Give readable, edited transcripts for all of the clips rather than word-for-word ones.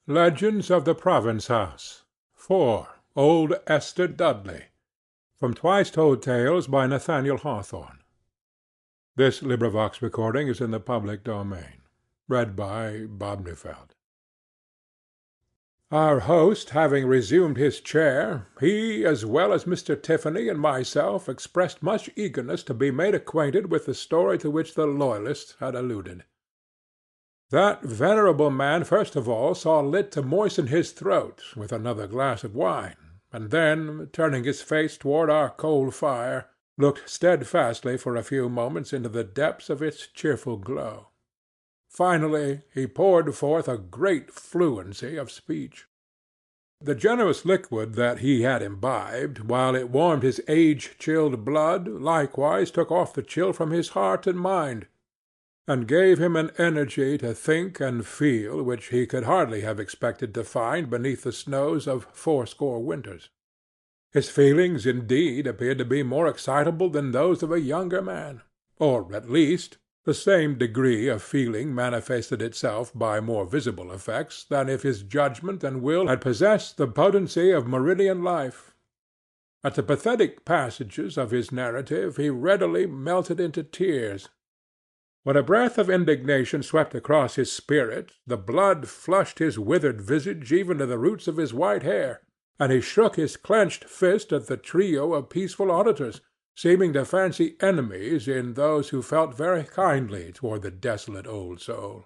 Legends of the Province House. 4. Old Esther Dudley. From Twice Told Tales by Nathaniel Hawthorne. This recording is in the public domain. Read by Bob Neufeld. Our host having resumed his chair, he, as well as Mr. Tiffany and myself, expressed much eagerness to be made acquainted with the story to which the loyalist had alluded. That venerable man first of all saw lit to moisten his throat with another glass of wine, and then, turning his face toward our coal fire, looked steadfastly for a few moments into the depths of its cheerful glow. Finally he poured forth a great fluency of speech. The generous liquid that he had imbibed, while it warmed his age-chilled blood, likewise took off the chill from his heart and mind, and gave him an energy to think and feel which he could hardly have expected to find beneath the snows of fourscore winters. His feelings, indeed, appeared to be more excitable than those of a younger man, or, at least, the same degree of feeling manifested itself by more visible effects than if his judgment and will had possessed the potency of meridian life. At the pathetic passages of his narrative he readily melted into tears. When a breath of indignation swept across his spirit, the blood flushed his withered visage even to the roots of his white hair, and he shook his clenched fist at the trio of peaceful auditors, seeming to fancy enemies in those who felt very kindly toward the desolate old soul.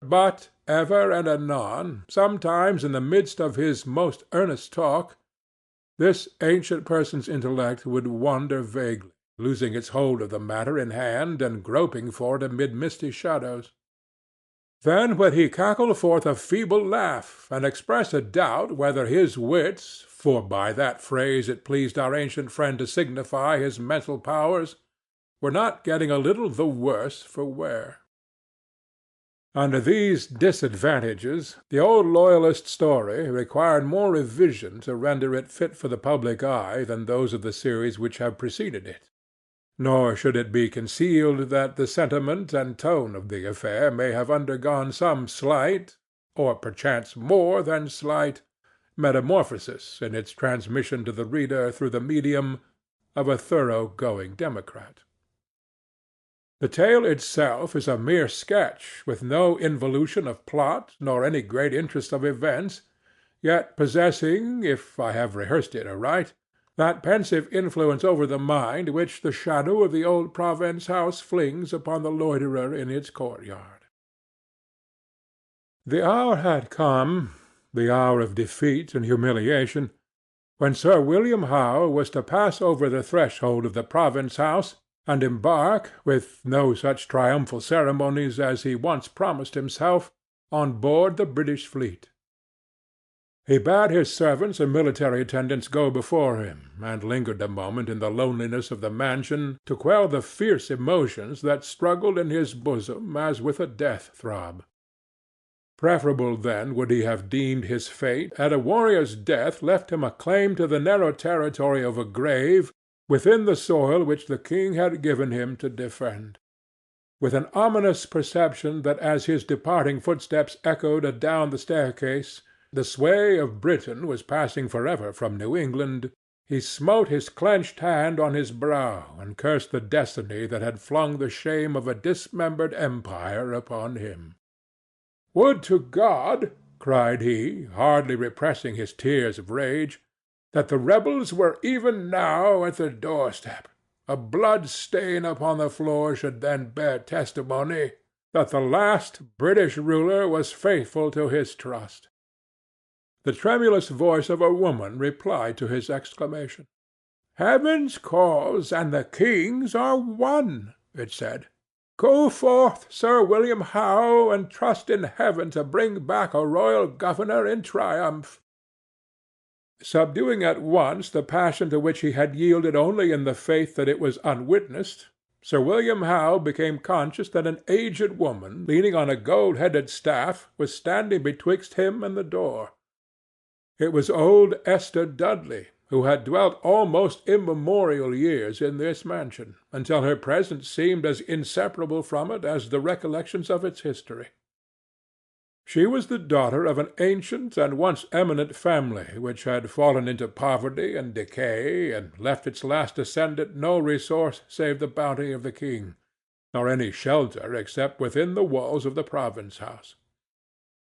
But ever and anon, sometimes in the midst of his most earnest talk, this ancient person's intellect would wander vaguely, losing its hold of the matter in hand and groping for it amid misty shadows. Then would he cackle forth a feeble laugh, and express a doubt whether his wits, for by that phrase it pleased our ancient friend to signify his mental powers, were not getting a little the worse for wear. Under these disadvantages, the old loyalist's story required more revision to render it fit for the public eye than those of the series which have preceded it. Nor should it be concealed that the sentiment and tone of the affair may have undergone some slight, or perchance more than slight, metamorphosis in its transmission to the reader through the medium of a thorough-going democrat. The tale itself is a mere sketch, with no involution of plot, nor any great interest of events, yet possessing, if I have rehearsed it aright, that pensive influence over the mind which the shadow of the old Province House flings upon the loiterer in its courtyard. The hour had come, the hour of defeat and humiliation, when Sir William Howe was to pass over the threshold of the Province House and embark, with no such triumphal ceremonies as he once promised himself, on board the British fleet. He bade his servants and military attendants go before him, and lingered a moment in the loneliness of the mansion to quell the fierce emotions that struggled in his bosom as with a death-throb. Preferable then would he have deemed his fate had a warrior's death left him a claim to the narrow territory of a grave within the soil which the king had given him to defend. With an ominous perception that as his departing footsteps echoed adown the staircase, the sway of Britain was passing forever from New England, he smote his clenched hand on his brow and cursed the destiny that had flung the shame of a dismembered empire upon him. "Would to God," cried he, hardly repressing his tears of rage, "that the rebels were even now at the doorstep! A blood-stain upon the floor should then bear testimony that the last British ruler was faithful to his trust." The tremulous voice of a woman replied to his exclamation. "Heaven's cause and the king's are one," it said. "Go forth, Sir William Howe, and trust in heaven to bring back a royal governor in triumph." Subduing at once the passion to which he had yielded only in the faith that it was unwitnessed, Sir William Howe became conscious that an aged woman, leaning on a gold-headed staff, was standing betwixt him and the door. It was old Esther Dudley, who had dwelt almost immemorial years in this mansion, until her presence seemed as inseparable from it as the recollections of its history. She was the daughter of an ancient and once eminent family which had fallen into poverty and decay, and left its last descendant no resource save the bounty of the king, nor any shelter except within the walls of the province house.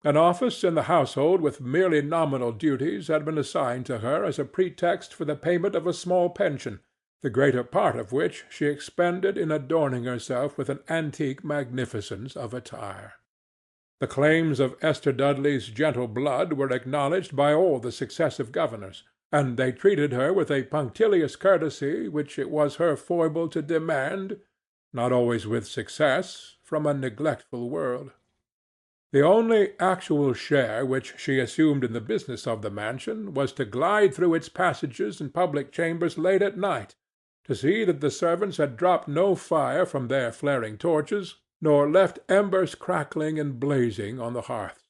An office in the household with merely nominal duties had been assigned to her as a pretext for the payment of a small pension, the greater part of which she expended in adorning herself with an antique magnificence of attire. The claims of Esther Dudley's gentle blood were acknowledged by all the successive governors, and they treated her with a punctilious courtesy which it was her foible to demand, not always with success, from a neglectful world. The only actual share which she assumed in the business of the mansion was to glide through its passages and public chambers late at night, to see that the servants had dropped no fire from their flaring torches, nor left embers crackling and blazing on the hearths.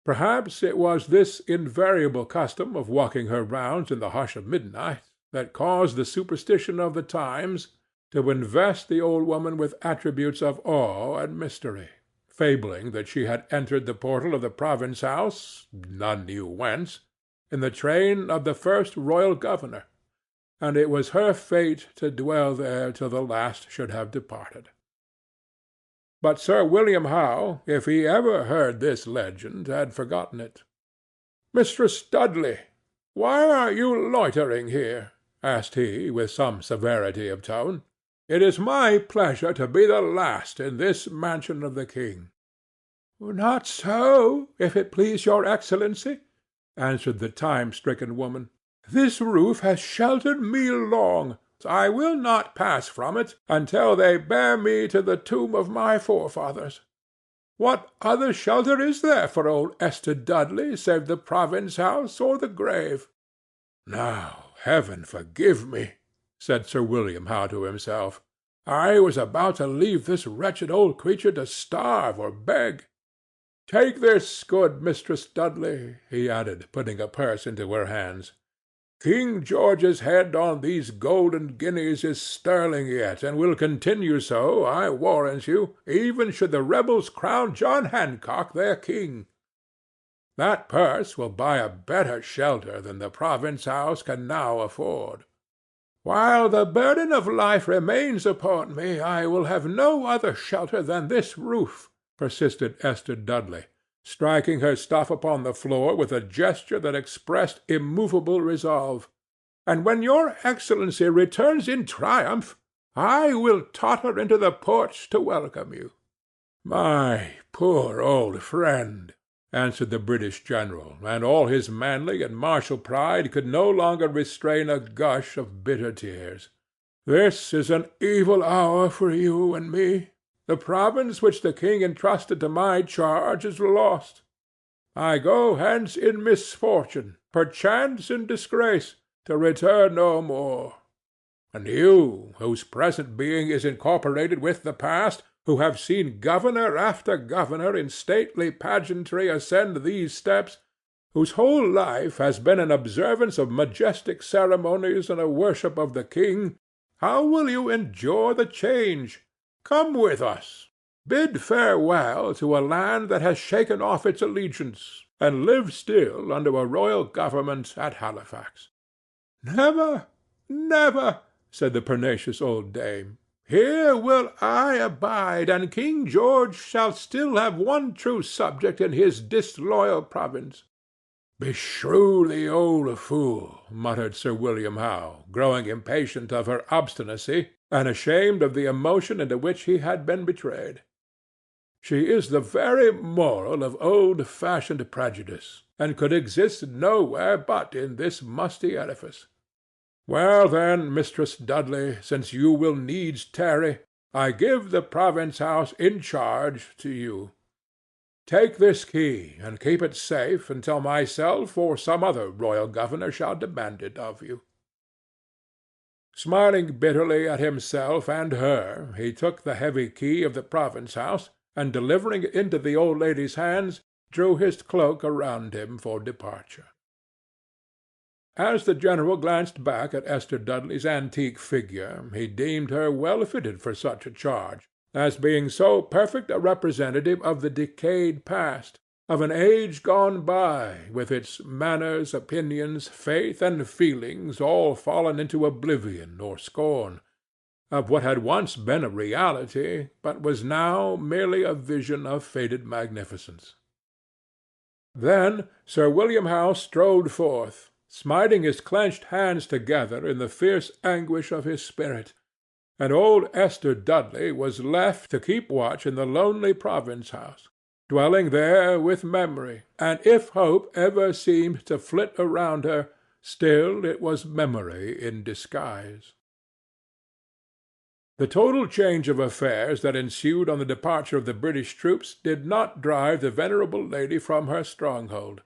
Perhaps it was this invariable custom of walking her rounds in the hush of midnight that caused the superstition of the times to invest the old woman with attributes of awe and mystery, fabling that she had entered the portal of the province house, none knew whence, in the train of the first royal governor, and it was her fate to dwell there till the last should have departed. But Sir William Howe, if he ever heard this legend, had forgotten it. "Mistress Dudley, why are you loitering here?" asked he, with some severity of tone. "It is my pleasure to be the last in this mansion of the king." "Not so, if it please your excellency," answered the time-stricken woman. "This roof has sheltered me long. I will not pass from it until they bear me to the tomb of my forefathers. What other shelter is there for old Esther Dudley save the province house or the grave?" "Now, heaven forgive me," said Sir William Howe to himself. "I was about to leave this wretched old creature to starve or beg. Take this, good Mistress Dudley," he added, putting a purse into her hands. "King George's head on these golden guineas is sterling yet, and will continue so, I warrant you, even should the rebels crown John Hancock their king. That purse will buy a better shelter than the province house can now afford. While the burden of life remains upon me, I will have no other shelter than this roof," persisted Esther Dudley, striking her stuff upon the floor with a gesture that expressed immovable resolve. "And when your excellency returns in triumph, I will totter into the porch to welcome you." "My poor old friend," answered the British general, and all his manly and martial pride could no longer restrain a gush of bitter tears. "This is an evil hour for you and me. The province which the king entrusted to my charge is lost. I go hence in misfortune, perchance in disgrace, to return no more. And you, whose present being is incorporated with the past, who have seen governor after governor in stately pageantry ascend these steps, whose whole life has been an observance of majestic ceremonies and a worship of the king, how will you endure the change? Come with us. Bid farewell to a land that has shaken off its allegiance, and live still under a royal government at Halifax." "Never, never," said the pernicious old dame. "Here will I abide, and King George shall still have one true subject in his disloyal province." "Beshrew the old fool," muttered Sir William Howe, growing impatient of her obstinacy, and ashamed of the emotion into which he had been betrayed. "She is the very moral of old-fashioned prejudice, and could exist nowhere but in this musty edifice. Well, then, Mistress Dudley, since you will needs tarry, I give the province house in charge to you. Take this key, and keep it safe until myself or some other royal governor shall demand it of you." Smiling bitterly at himself and her, he took the heavy key of the province house, and delivering it into the old lady's hands, drew his cloak around him for departure. As the general glanced back at Esther Dudley's antique figure, he deemed her well fitted for such a charge, as being so perfect a representative of the decayed past, of an age gone by, with its manners, opinions, faith, and feelings all fallen into oblivion or scorn, of what had once been a reality, but was now merely a vision of faded magnificence. Then Sir William Howe strode forth, smiting his clenched hands together in the fierce anguish of his spirit, and old Esther Dudley was left to keep watch in the lonely province-house, dwelling there with memory, and if hope ever seemed to flit around her, still it was memory in disguise. The total change of affairs that ensued on the departure of the British troops did not drive the venerable lady from her stronghold.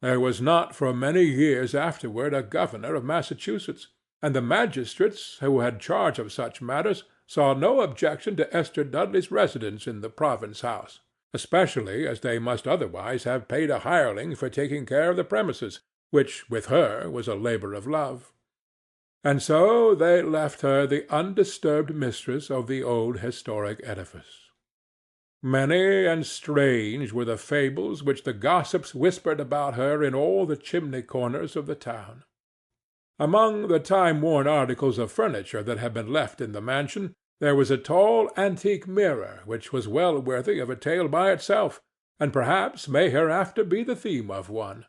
There was not for many years afterward a governor of Massachusetts, and the magistrates who had charge of such matters saw no objection to Esther Dudley's residence in the province-house, especially as they must otherwise have paid a hireling for taking care of the premises, which with her was a labor of love. And so they left her the undisturbed mistress of the old historic edifice. Many and strange were the fables which the gossips whispered about her in all the chimney-corners of the town. Among the time-worn articles of furniture that had been left in the mansion, there was a tall antique mirror which was well worthy of a tale by itself, and perhaps may hereafter be the theme of one.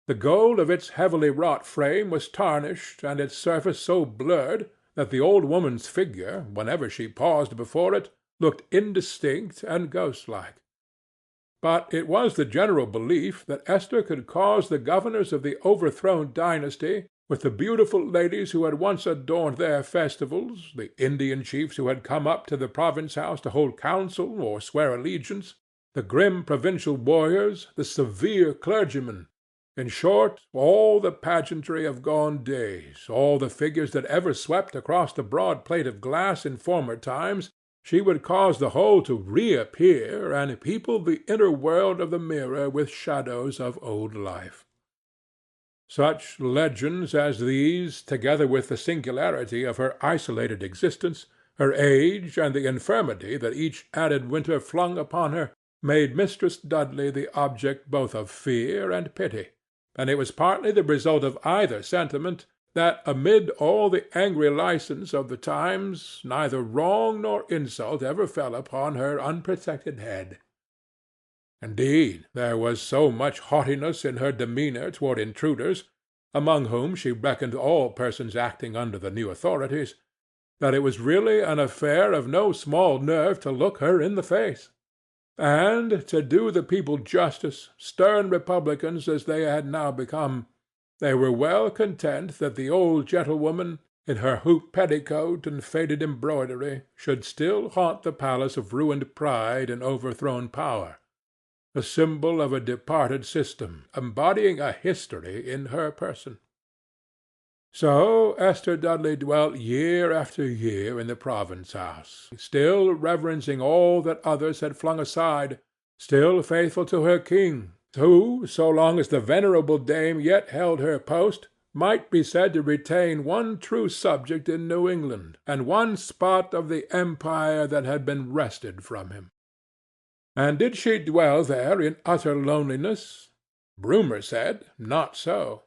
The gold of its heavily wrought frame was tarnished, and its surface so blurred that the old woman's figure, whenever she paused before it, looked indistinct and ghost-like. But it was the general belief that Esther could cause the governors of the overthrown dynasty, with the beautiful ladies who had once adorned their festivals, the Indian chiefs who had come up to the province-house to hold council or swear allegiance, the grim provincial warriors, the severe clergymen, in short, all the pageantry of gone days, all the figures that ever swept across the broad plate of glass in former times, she would cause the whole to reappear and people the inner world of the mirror with shadows of old life. Such legends as these, together with the singularity of her isolated existence, her age, and the infirmity that each added winter flung upon her, made Mistress Dudley the object both of fear and pity, and it was partly the result of either sentiment that, amid all the angry license of the times, neither wrong nor insult ever fell upon her unprotected head. Indeed, there was so much haughtiness in her demeanor toward intruders, among whom she reckoned all persons acting under the new authorities, that it was really an affair of no small nerve to look her in the face. And, to do the people justice, stern republicans as they had now become, they were well content that the old gentlewoman, in her hoop petticoat and faded embroidery, should still haunt the palace of ruined pride and overthrown power, the symbol of a departed system, embodying a history in her person. So Esther Dudley dwelt year after year in the province-house, still reverencing all that others had flung aside, still faithful to her king, who, so long as the venerable dame yet held her post, might be said to retain one true subject in New England, and one spot of the empire that had been wrested from him. And did she dwell there in utter loneliness? Rumour said, not so.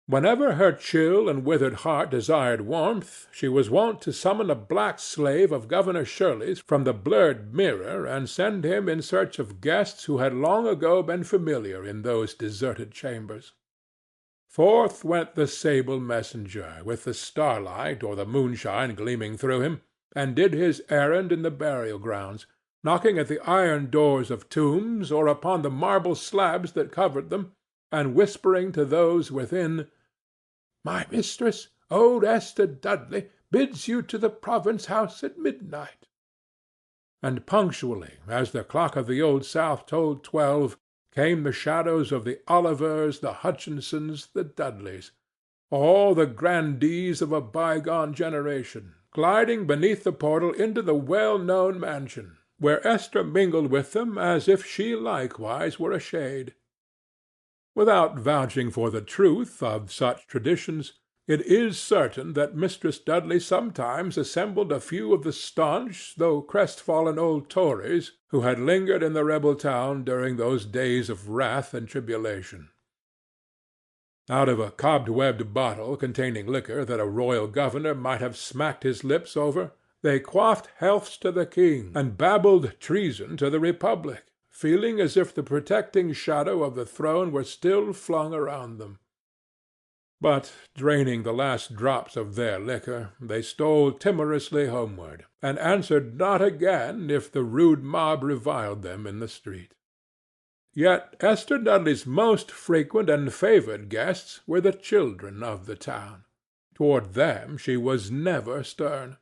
Whenever her chill and withered heart desired warmth, she was wont to summon a black slave of Governor Shirley's from the blurred mirror and send him in search of guests who had long ago been familiar in those deserted chambers. Forth went the sable messenger, with the starlight or the moonshine gleaming through him, and did his errand in the burial-grounds, knocking at the iron doors of tombs or upon the marble slabs that covered them, and whispering to those within, "My mistress, old Esther Dudley, bids you to the province-house at midnight." And punctually, as the clock of the Old South tolled 12, came the shadows of the Olivers, the Hutchinsons, the Dudleys, all the grandees of a bygone generation, gliding beneath the portal into the well-known mansion, where Esther mingled with them as if she likewise were a shade. Without vouching for the truth of such traditions, It is certain that Mistress Dudley sometimes assembled a few of the staunch, though crestfallen old Tories who had lingered in the rebel town during those days of wrath and tribulation. Out of a cobwebbed bottle containing liquor that a royal governor might have smacked his lips over, they quaffed healths to the king and babbled treason to the republic, feeling as if the protecting shadow of the throne were still flung around them. But, draining the last drops of their liquor, they stole timorously homeward, and answered not again if the rude mob reviled them in the street. Yet Esther Dudley's most frequent and favored guests were the children of the town. Toward them she was never stern.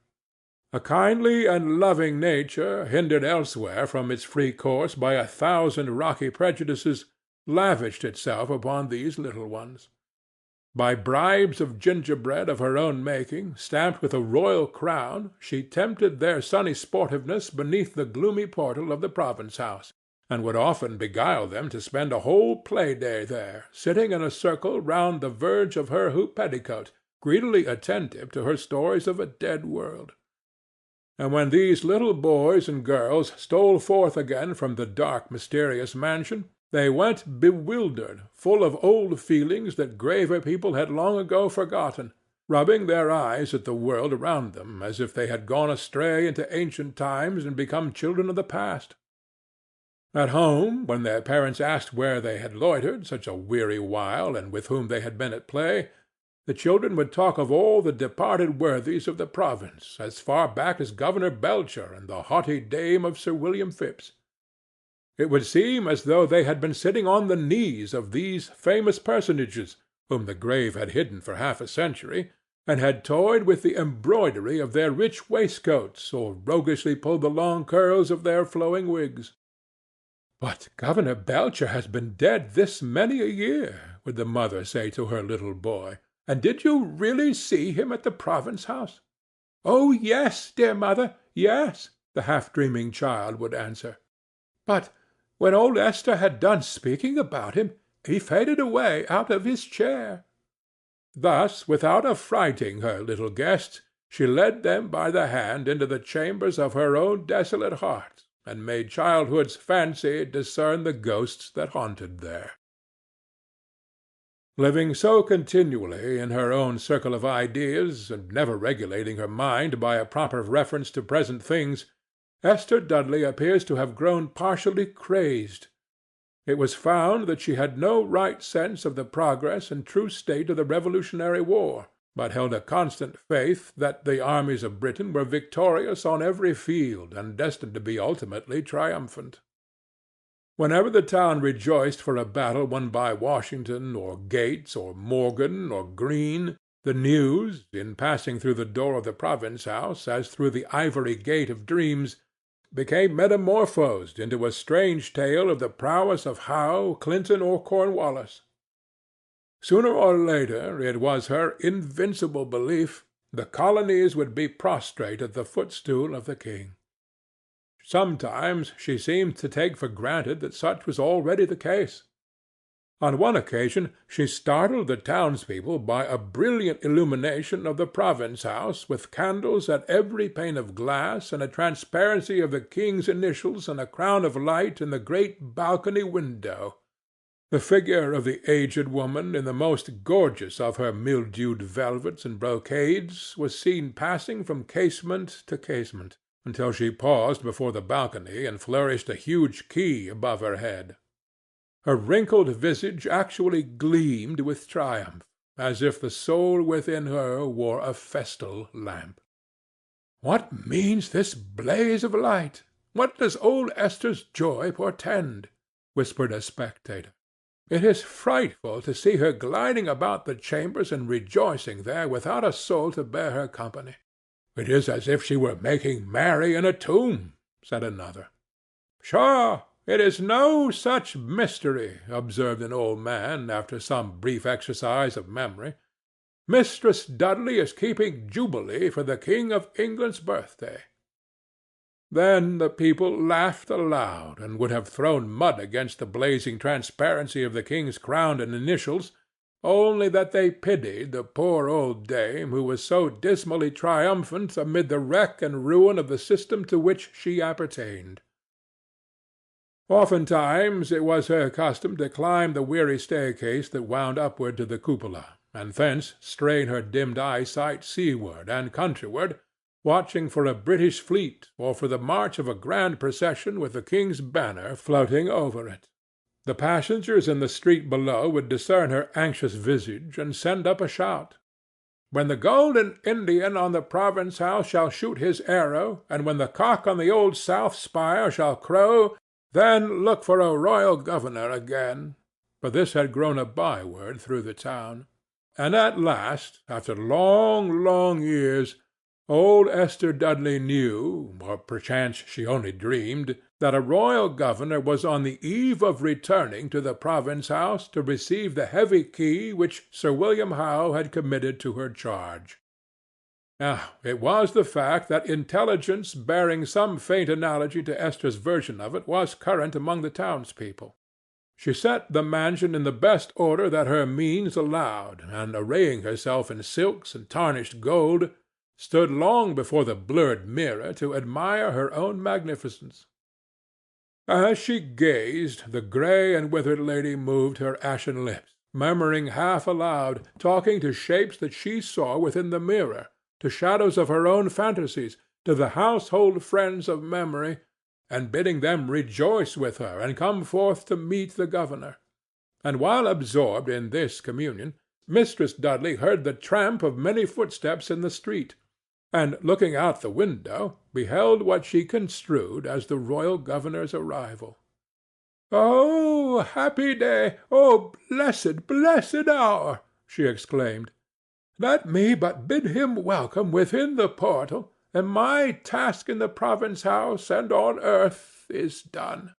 A kindly and loving nature, hindered elsewhere from its free course by 1,000 rocky prejudices, lavished itself upon these little ones. By bribes of gingerbread of her own making, stamped with a royal crown, she tempted their sunny sportiveness beneath the gloomy portal of the province-house, and would often beguile them to spend a whole play-day there, sitting in a circle round the verge of her hoop petticoat, greedily attentive to her stories of a dead world. And when these little boys and girls stole forth again from the dark, mysterious mansion, they went bewildered, full of old feelings that graver people had long ago forgotten, rubbing their eyes at the world around them as if they had gone astray into ancient times and become children of the past. At home, when their parents asked where they had loitered such a weary while and with whom they had been at play, the children would talk of all the departed worthies of the province, as far back as Governor Belcher and the haughty dame of Sir William Phipps. It would seem as though they had been sitting on the knees of these famous personages, whom the grave had hidden for half a century, and had toyed with the embroidery of their rich waistcoats or roguishly pulled the long curls of their flowing wigs. "But Governor Belcher has been dead this many a year," would the mother say to her little boy. "And did you really see him at the province-house?" "Oh, yes, dear mother, yes," the half-dreaming child would answer. "But when old Esther had done speaking about him, he faded away out of his chair." Thus, without affrighting her little guests, she led them by the hand into the chambers of her own desolate heart, and made childhood's fancy discern the ghosts that haunted there. Living so continually in her own circle of ideas, and never regulating her mind by a proper reference to present things, Esther Dudley appears to have grown partially crazed. It was found that she had no right sense of the progress and true state of the Revolutionary War, but held a constant faith that the armies of Britain were victorious on every field and destined to be ultimately triumphant. Whenever the town rejoiced for a battle won by Washington, or Gates, or Morgan, or Greene, the news, in passing through the door of the province-house as through the ivory gate of dreams, became metamorphosed into a strange tale of the prowess of Howe, Clinton, or Cornwallis. Sooner or later, it was her invincible belief, the colonies would be prostrate at the footstool of the king. Sometimes she seemed to take for granted that such was already the case. On one occasion she startled the townspeople by a brilliant illumination of the province-house with candles at every pane of glass and a transparency of the king's initials and a crown of light in the great balcony window. The figure of the aged woman, in the most gorgeous of her mildewed velvets and brocades, was seen passing from casement to casement, until she paused before the balcony and flourished a huge key above her head. Her wrinkled visage actually gleamed with triumph, as if the soul within her wore a festal lamp. "What means this blaze of light? What does old Esther's joy portend?" whispered a spectator. "It is frightful to see her gliding about the chambers and rejoicing there without a soul to bear her company." "It is as if she were making merry in a tomb," said another. "Pshaw! It is no such mystery," observed an old man, after some brief exercise of memory. "Mistress Dudley is keeping jubilee for the King of England's birthday." Then the people laughed aloud, and would have thrown mud against the blazing transparency of the king's crown and initials, only that they pitied the poor old dame who was so dismally triumphant amid the wreck and ruin of the system to which she appertained. Oftentimes it was her custom to climb the weary staircase that wound upward to the cupola, and thence strain her dimmed eyesight seaward and countryward, watching for a British fleet or for the march of a grand procession with the king's banner floating over it. The passengers in the street below would discern her anxious visage and send up a shout. "When the golden Indian on the province house shall shoot his arrow, and when the cock on the old south spire shall crow, then look for a royal governor again," for this had grown a byword through the town. And at last, after long, long years, old Esther Dudley knew, or perchance she only dreamed, that a royal governor was on the eve of returning to the province house to receive the heavy key which Sir William Howe had committed to her charge. Now, it was the fact that intelligence bearing some faint analogy to Esther's version of it was current among the townspeople. She set the mansion in the best order that her means allowed, and arraying herself in silks and tarnished gold, stood long before the blurred mirror to admire her own magnificence. As she gazed, the grey and withered lady moved her ashen lips, murmuring half aloud, talking to shapes that she saw within the mirror, to shadows of her own fantasies, to the household friends of memory, and bidding them rejoice with her and come forth to meet the governor. And while absorbed in this communion, Mistress Dudley heard the tramp of many footsteps in the street, and, looking out the window, beheld what she construed as the royal governor's arrival. "Oh, happy day! Oh, blessed, blessed hour!" she exclaimed. "Let me but bid him welcome within the portal, and my task in the province house and on earth is done."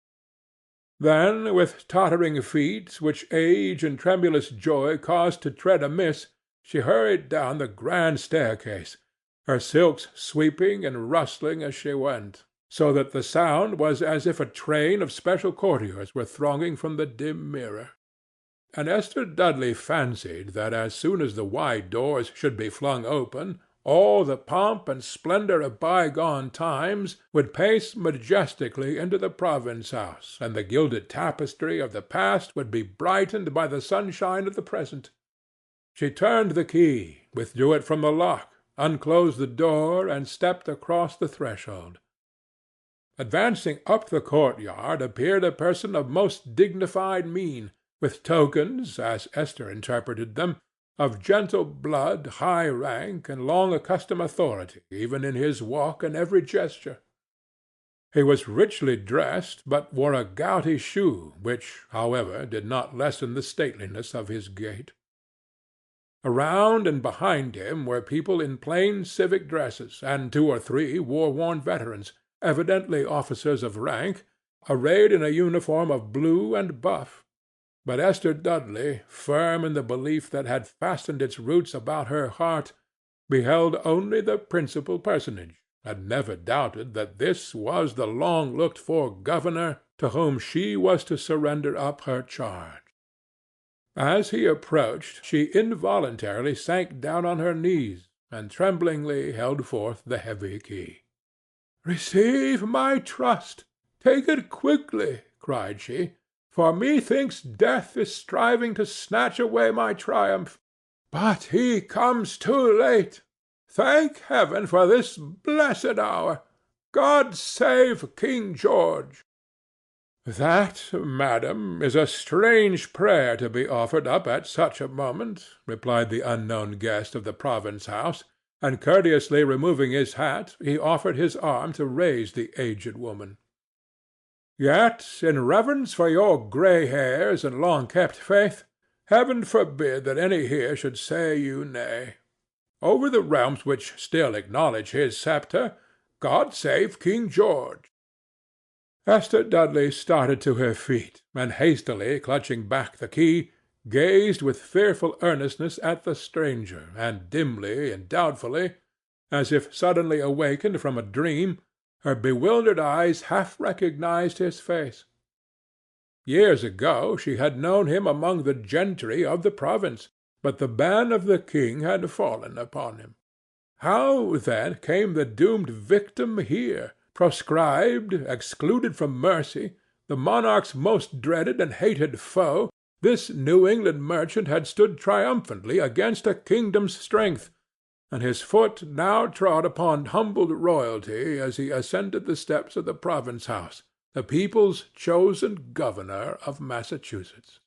Then, with tottering feet, which age and tremulous joy caused to tread amiss, she hurried down the grand staircase, her silks sweeping and rustling as she went, so that the sound was as if a train of special courtiers were thronging from the dim mirror. And Esther Dudley fancied that as soon as the wide doors should be flung open, all the pomp and splendor of bygone times would pace majestically into the province house, and the gilded tapestry of the past would be brightened by the sunshine of the present. She turned the key, withdrew it from the lock, unclosed the door, and stepped across the threshold. Advancing up the courtyard appeared a person of most dignified mien, with tokens, as Esther interpreted them, of gentle blood, high rank, and long accustomed authority even in his walk and every gesture. He was richly dressed, but wore a gouty shoe, which, however, did not lessen the stateliness of his gait. Around and behind him were people in plain civic dresses, and 2 or 3 war-worn veterans, evidently officers of rank, arrayed in a uniform of blue and buff. But Esther Dudley, firm in the belief that had fastened its roots about her heart, beheld only the principal personage, and never doubted that this was the long-looked-for governor to whom she was to surrender up her charge. As he approached, she involuntarily sank down on her knees, and tremblingly held forth the heavy key. "Receive my trust! Take it quickly!" cried she, "for methinks death is striving to snatch away my triumph. But he comes too late. Thank heaven for this blessed hour! God save King George!" "That, madam, is a strange prayer to be offered up at such a moment," replied the unknown guest of the province house, and courteously removing his hat, he offered his arm to raise the aged woman. "Yet, in reverence for your grey hairs and long-kept faith, heaven forbid that any here should say you nay. Over the realms which still acknowledge his sceptre, God save King George!" Esther Dudley started to her feet, and hastily clutching back the key, gazed with fearful earnestness at the stranger, and dimly and doubtfully, as if suddenly awakened from a dream, her bewildered eyes half recognized his face. Years ago she had known him among the gentry of the province, but the ban of the king had fallen upon him. How, then, came the doomed victim here, proscribed, excluded from mercy? The monarch's most dreaded and hated foe, this New England merchant had stood triumphantly against a kingdom's strength, and his foot now trod upon humbled royalty as he ascended the steps of the province house, the people's chosen governor of Massachusetts.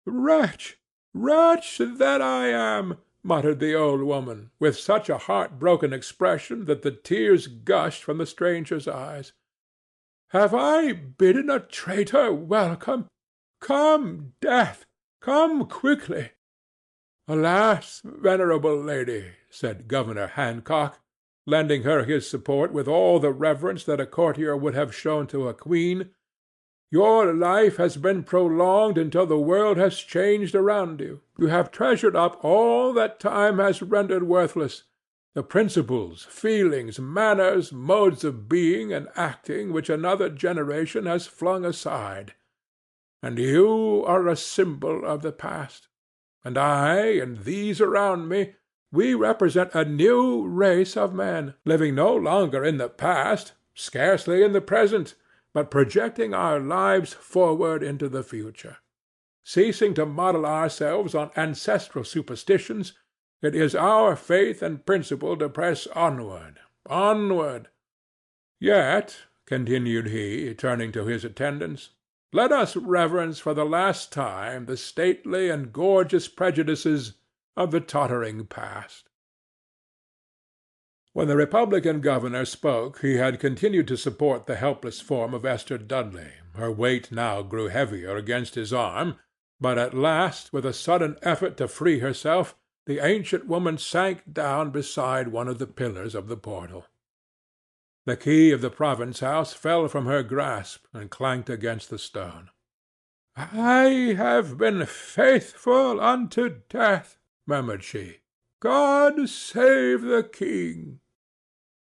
"Wretch, wretch that I am!" muttered the old woman, with such a heart-broken expression that the tears gushed from the stranger's eyes. "Have I bidden a traitor welcome? Come, death, come quickly!" "Alas, venerable lady," said Governor Hancock, lending her his support with all the reverence that a courtier would have shown to a queen, "your life has been prolonged until the world has changed around you. You have treasured up all that time has rendered worthless, the principles, feelings, manners, modes of being and acting which another generation has flung aside. And you are a symbol of the past. And I, and these around me, we represent a new race of men, living no longer in the past, scarcely in the present, but projecting our lives forward into the future. Ceasing to model ourselves on ancestral superstitions, it is our faith and principle to press onward, onward. Yet," continued he, turning to his attendants, "let us reverence for the last time the stately and gorgeous prejudices of the tottering past." When the Republican governor spoke, he had continued to support the helpless form of Esther Dudley. Her weight now grew heavier against his arm, but at last, with a sudden effort to free herself, the ancient woman sank down beside one of the pillars of the portal. The key of the province house fell from her grasp and clanked against the stone. "I have been faithful unto death," murmured she. "God save the king!"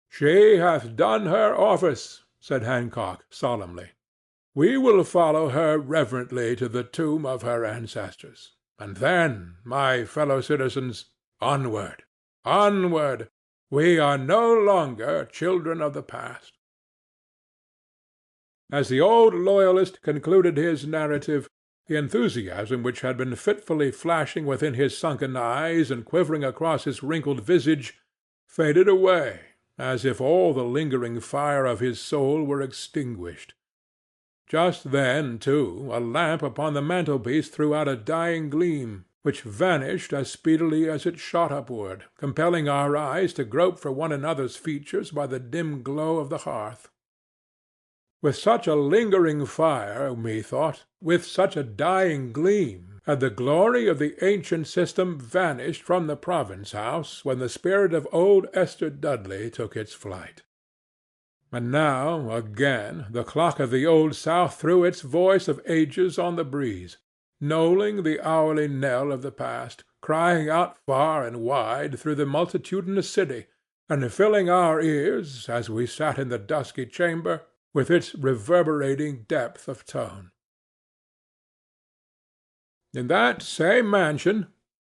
"She hath done her office," said Hancock solemnly. "We will follow her reverently to the tomb of her ancestors. And then, my fellow citizens, onward, onward! We are no longer children of the past." As the old loyalist concluded his narrative, the enthusiasm which had been fitfully flashing within his sunken eyes and quivering across his wrinkled visage faded away, as if all the lingering fire of his soul were extinguished. Just then, too, a lamp upon the mantelpiece threw out a dying gleam, which vanished as speedily as it shot upward, compelling our eyes to grope for one another's features by the dim glow of the hearth. With such a lingering fire, methought, with such a dying gleam, had the glory of the ancient system vanished from the province house when the spirit of old Esther Dudley took its flight. And now, again, the clock of the Old South threw its voice of ages on the breeze, knolling the hourly knell of the past, crying out far and wide through the multitudinous city, and filling our ears, as we sat in the dusky chamber, with its reverberating depth of tone. In that same mansion,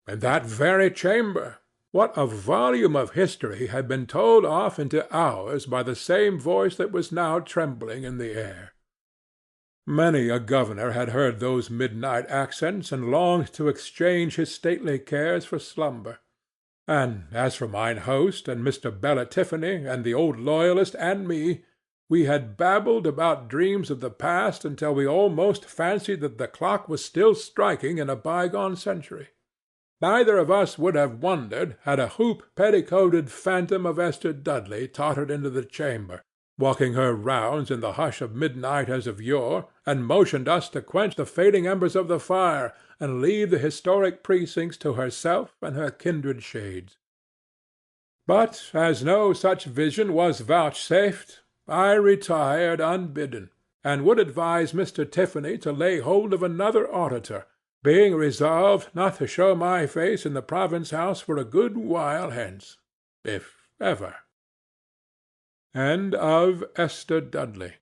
in that very chamber, what a volume of history had been told off into hours by the same voice that was now trembling in the air! Many a governor had heard those midnight accents and longed to exchange his stately cares for slumber. And as for mine host and Mr. Bella Tiffany and the old loyalist and me, we had babbled about dreams of the past until we almost fancied that the clock was still striking in a bygone century. Neither of us would have wondered had a hoop-petticoated phantom of Esther Dudley tottered into the chamber, walking her rounds in the hush of midnight as of yore, and motioned us to quench the fading embers of the fire and leave the historic precincts to herself and her kindred shades. But as no such vision was vouchsafed, I retired unbidden, and would advise Mr. Tiffany to lay hold of another auditor, being resolved not to show my face in the province house for a good while hence, if ever. End of Esther Dudley.